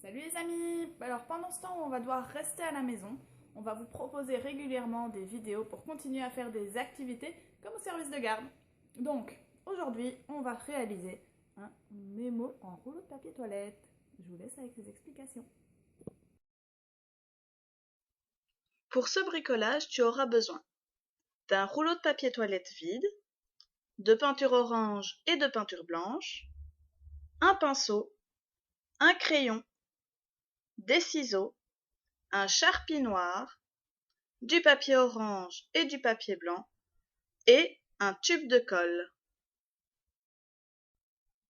Salut les amis! Alors pendant ce temps où on va devoir rester à la maison, on va vous proposer régulièrement des vidéos pour continuer à faire des activités comme au service de garde. Donc aujourd'hui, on va réaliser un mémo en rouleau de papier toilette. Je vous laisse avec les explications. Pour ce bricolage, tu auras besoin d'un rouleau de papier toilette vide, de peinture orange et de peinture blanche, un pinceau, un crayon, des ciseaux, un charpie noir, du papier orange et du papier blanc et un tube de colle.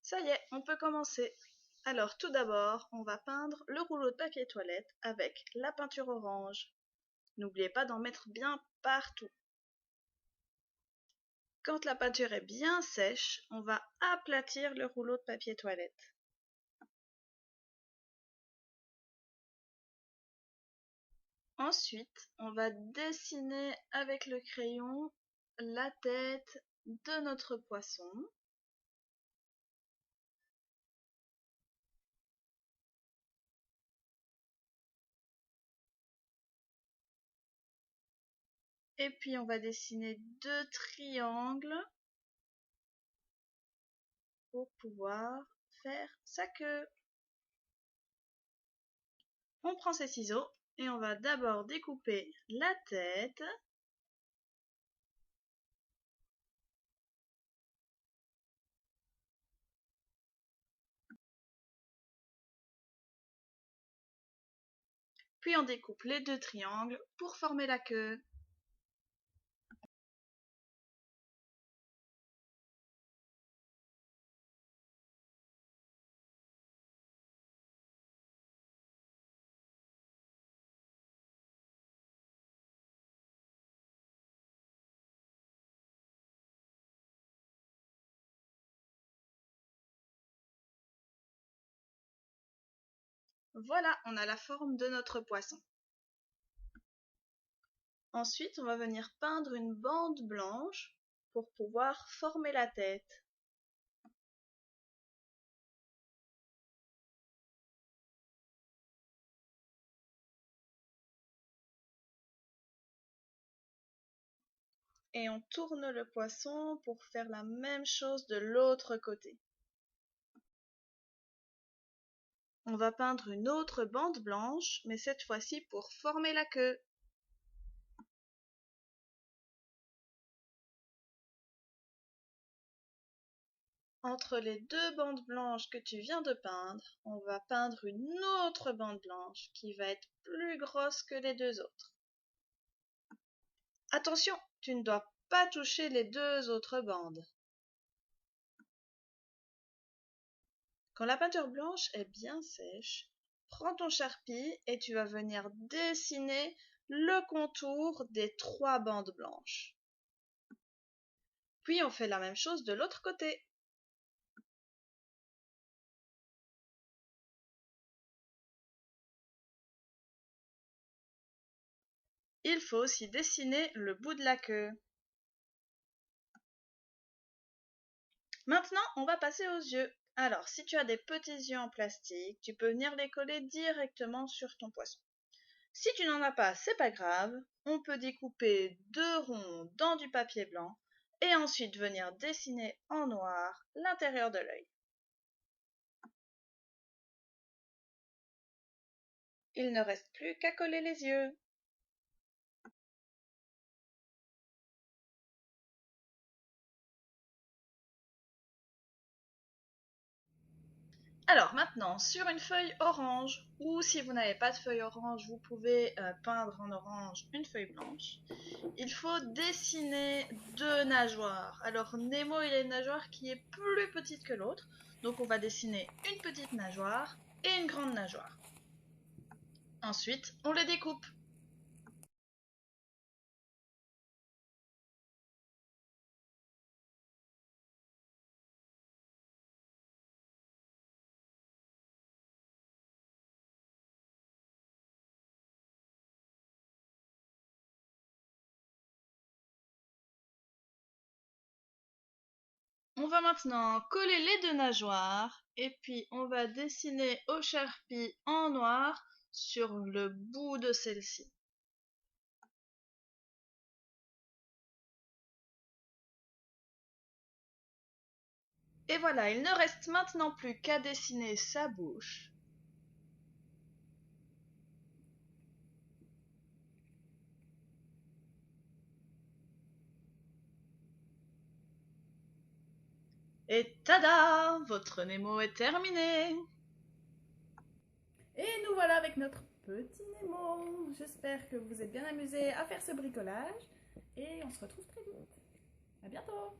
Ça y est, on peut commencer. Alors tout d'abord, on va peindre le rouleau de papier toilette avec la peinture orange. N'oubliez pas d'en mettre bien partout. Quand la peinture est bien sèche, on va aplatir le rouleau de papier toilette. Ensuite, on va dessiner avec le crayon la tête de notre poisson. Et puis on va dessiner deux triangles pour pouvoir faire sa queue. On prend ses ciseaux et on va d'abord découper la tête. Puis on découpe les deux triangles pour former la queue. Voilà, on a la forme de notre poisson. Ensuite, on va venir peindre une bande blanche pour pouvoir former la tête. Et on tourne le poisson pour faire la même chose de l'autre côté. On va peindre une autre bande blanche, mais cette fois-ci pour former la queue. Entre les deux bandes blanches que tu viens de peindre, on va peindre une autre bande blanche qui va être plus grosse que les deux autres. Attention, tu ne dois pas toucher les deux autres bandes. Quand la peinture blanche est bien sèche, prends ton charpie et tu vas venir dessiner le contour des trois bandes blanches. Puis on fait la même chose de l'autre côté. Il faut aussi dessiner le bout de la queue. Maintenant, on va passer aux yeux. Alors, si tu as des petits yeux en plastique, tu peux venir les coller directement sur ton poisson. Si tu n'en as pas, c'est pas grave. On peut découper deux ronds dans du papier blanc et ensuite venir dessiner en noir l'intérieur de l'œil. Il ne reste plus qu'à coller les yeux. Alors maintenant, sur une feuille orange, ou si vous n'avez pas de feuille orange, vous pouvez peindre en orange une feuille blanche. Il faut dessiner deux nageoires. Alors Nemo, il a une nageoire qui est plus petite que l'autre. Donc on va dessiner une petite nageoire et une grande nageoire. Ensuite, on les découpe. On va maintenant coller les deux nageoires et puis on va dessiner au Sharpie en noir sur le bout de celle-ci. Et voilà, il ne reste maintenant plus qu'à dessiner sa bouche. Et tada! Votre Nemo est terminé! Et nous voilà avec notre petit Nemo. J'espère que vous êtes bien amusés à faire ce bricolage. Et on se retrouve très vite. À bientôt!